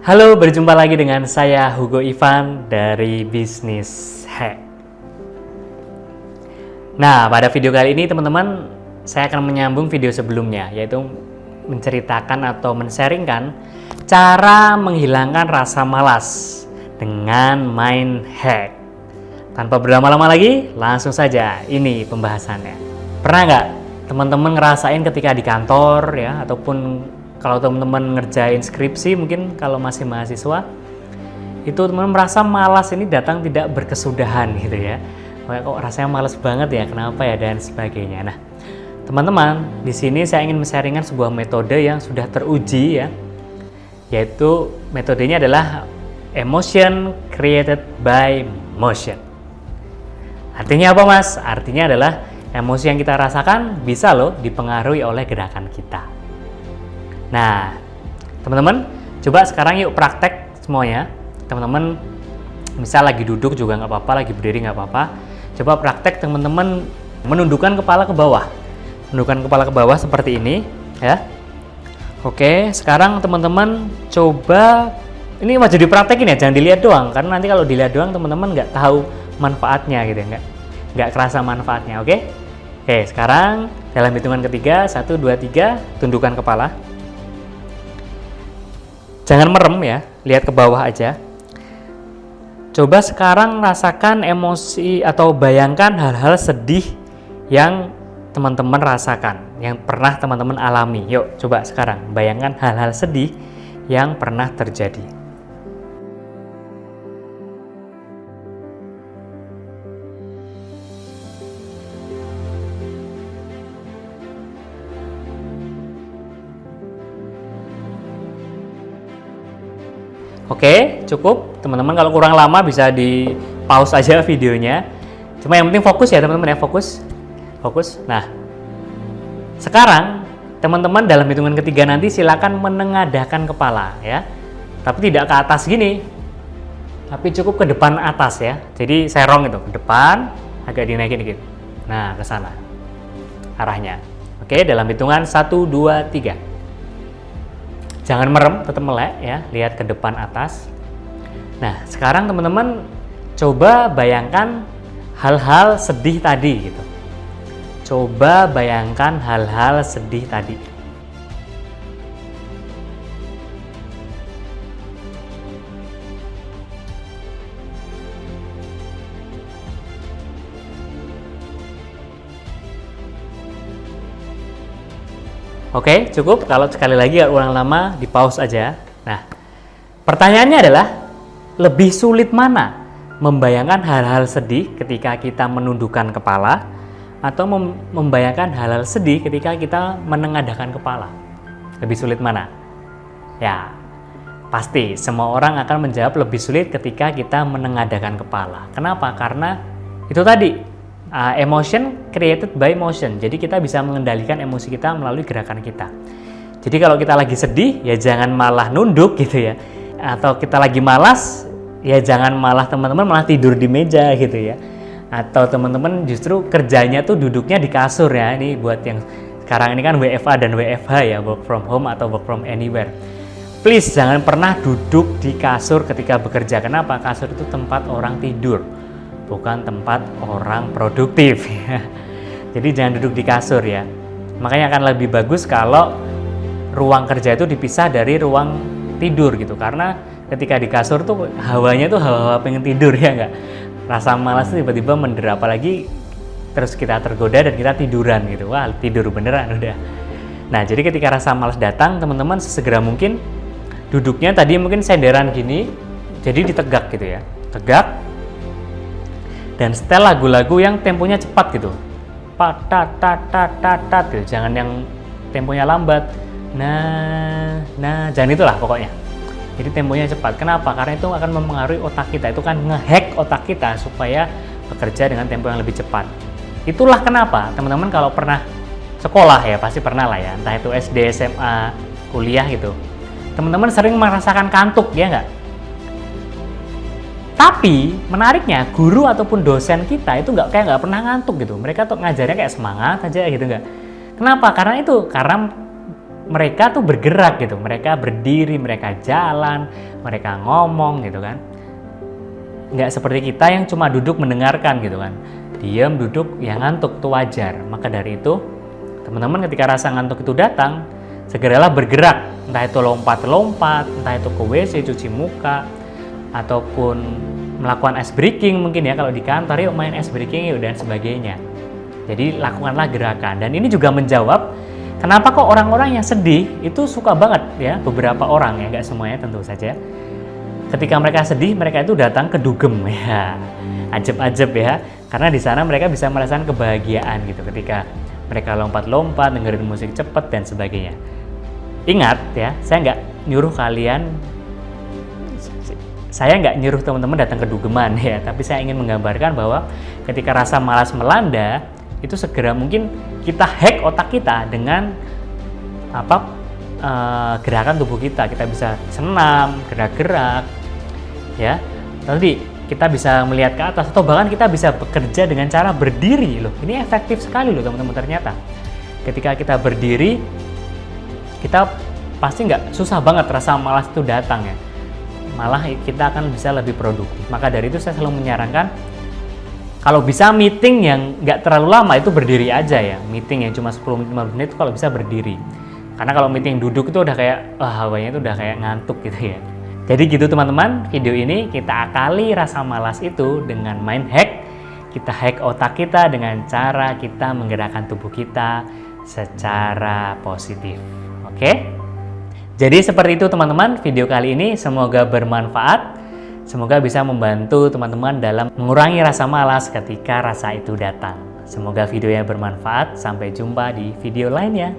Halo, berjumpa lagi dengan saya Hugo Ivan dari Bisnis Hack. Nah, pada video kali ini teman-teman, saya akan menyambung video sebelumnya, yaitu menceritakan atau men-sharingkan cara menghilangkan rasa malas dengan main hack. Tanpa berlama-lama lagi, langsung saja ini pembahasannya. Pernah nggak teman-teman ngerasain ketika di kantor ya, ataupun kalau teman-teman ngerjain skripsi, mungkin kalau masih mahasiswa, itu teman-teman merasa malas ini datang tidak berkesudahan gitu ya. Kayak kok rasanya malas banget ya, kenapa ya, dan sebagainya. Nah, teman-teman, di sini saya ingin men-sharingkan sebuah metode yang sudah teruji ya, yaitu metodenya adalah emotion created by motion. Artinya apa mas? Artinya adalah emosi yang kita rasakan bisa loh dipengaruhi oleh gerakan kita. Nah, teman-teman, coba sekarang yuk praktek semuanya. Teman-teman, misal lagi duduk juga nggak apa-apa, lagi berdiri nggak apa-apa. Coba praktek teman-teman menundukkan kepala ke bawah. Menundukkan kepala ke bawah seperti ini, ya. Oke, sekarang teman-teman coba, ini wajib dipraktekin ya, jangan dilihat doang. Karena nanti kalau dilihat doang, teman-teman nggak tahu manfaatnya gitu, nggak kerasa manfaatnya, oke? Oke, sekarang dalam hitungan ketiga, 1, 2, 3, tundukkan kepala. Jangan merem ya, lihat ke bawah aja. Coba sekarang rasakan emosi atau bayangkan hal-hal sedih yang teman-teman rasakan, yang pernah teman-teman alami. Yuk, coba sekarang bayangkan hal-hal sedih yang pernah terjadi. Oke, cukup. Teman-teman kalau kurang lama bisa di pause aja videonya. Cuma yang penting fokus ya teman-teman ya, fokus. Fokus. Nah, sekarang teman-teman dalam hitungan ketiga nanti silakan menengadahkan kepala ya. Tapi tidak ke atas gini. Tapi cukup ke depan atas ya. Jadi serong itu, ke depan, agak dinaikin dikit. Nah, ke sana. Arahnya. Oke, dalam hitungan 1, 2, 3. Jangan merem, tetap melek ya, lihat ke depan atas. Nah, sekarang teman-teman coba bayangkan hal-hal sedih tadi gitu. Coba bayangkan hal-hal sedih tadi. Oke, cukup. Kalau sekali lagi ulang lama, di pause aja. Nah, pertanyaannya adalah, lebih sulit mana? Membayangkan hal-hal sedih ketika kita menundukkan kepala, atau membayangkan hal-hal sedih ketika kita menengadahkan kepala? Lebih sulit mana? Ya, pasti semua orang akan menjawab lebih sulit ketika kita menengadahkan kepala. Kenapa? Karena itu tadi, emotion created by motion. Jadi kita bisa mengendalikan emosi kita melalui gerakan kita. Jadi kalau kita lagi sedih, ya jangan malah nunduk gitu ya. Atau kita lagi malas, ya jangan malah teman-teman malah tidur di meja gitu ya. Atau teman-teman justru kerjanya tuh duduknya di kasur ya. Ini buat yang sekarang ini kan WFA dan WFH ya, work from home atau work from anywhere. Please jangan pernah duduk di kasur ketika bekerja. Kenapa? Kasur itu tempat orang tidur, bukan tempat orang produktif ya. Jadi jangan duduk di kasur ya. Makanya akan lebih bagus kalau ruang kerja itu dipisah dari ruang tidur gitu. Karena ketika di kasur tuh hawanya tuh hawa-hawa pengen tidur ya enggak. Rasa malas tiba-tiba mendera, apalagi terus kita tergoda dan kita tiduran gitu. Wah, tidur beneran udah. Nah, jadi ketika rasa malas datang, teman-teman sesegera mungkin duduknya tadi mungkin senderan gini, jadi ditegak gitu ya. Tegak. Dan setel lagu-lagu yang temponya cepat gitu, tat gitu. Jangan yang temponya lambat. Nah, jangan itulah pokoknya. Jadi temponya cepat. Kenapa? Karena itu akan mempengaruhi otak kita. Itu kan ngehack otak kita supaya bekerja dengan tempo yang lebih cepat. Itulah kenapa teman-teman kalau pernah sekolah ya, pasti pernah lah ya, entah itu SD, SMA, kuliah gitu. Teman-teman sering merasakan kantuk ya nggak? Tapi menariknya guru ataupun dosen kita itu nggak pernah ngantuk gitu. Mereka tuh ngajarnya kayak semangat aja gitu nggak. Kenapa? Karena mereka tuh bergerak gitu, mereka berdiri, mereka jalan, mereka ngomong gitu kan. Nggak seperti kita yang cuma duduk mendengarkan gitu kan, diam, duduk, ya ngantuk, itu wajar. Maka dari itu, teman-teman ketika rasa ngantuk itu datang, segeralah bergerak, entah itu lompat-lompat, entah itu ke WC, cuci muka, ataupun melakukan ice breaking mungkin ya, kalau di kantor yuk main ice breaking yuk dan sebagainya. Jadi lakukanlah gerakan. Dan ini juga menjawab kenapa kok orang-orang yang sedih itu suka banget ya, beberapa orang ya, nggak semuanya tentu saja. Ketika mereka sedih, mereka itu datang ke dugem ya, ajeb-ajeb ya, karena di sana mereka bisa merasakan kebahagiaan gitu ketika mereka lompat-lompat, dengerin musik cepet dan sebagainya. Ingat ya, saya nggak nyuruh teman-teman datang ke dugeman ya, tapi saya ingin menggambarkan bahwa ketika rasa malas melanda, itu segera mungkin kita hack otak kita dengan gerakan tubuh kita. Kita bisa senam, gerak-gerak ya. Nanti kita bisa melihat ke atas, atau bahkan kita bisa bekerja dengan cara berdiri loh. Ini efektif sekali loh teman-teman ternyata. Ketika kita berdiri, kita pasti nggak susah banget rasa malas itu datang ya. Malah kita akan bisa lebih produktif. Maka dari itu saya selalu menyarankan, kalau bisa meeting yang nggak terlalu lama itu berdiri aja ya. Meeting yang cuma 10-15 menit kalau bisa berdiri. Karena kalau meeting duduk itu udah kayak, hawanya itu udah kayak ngantuk gitu ya. Jadi gitu teman-teman, video ini kita akali rasa malas itu dengan mind hack. Kita hack otak kita dengan cara kita menggerakkan tubuh kita secara positif. Oke? Jadi seperti itu teman-teman, video kali ini semoga bermanfaat. Semoga bisa membantu teman-teman dalam mengurangi rasa malas ketika rasa itu datang. Semoga videonya bermanfaat. Sampai jumpa di video lainnya.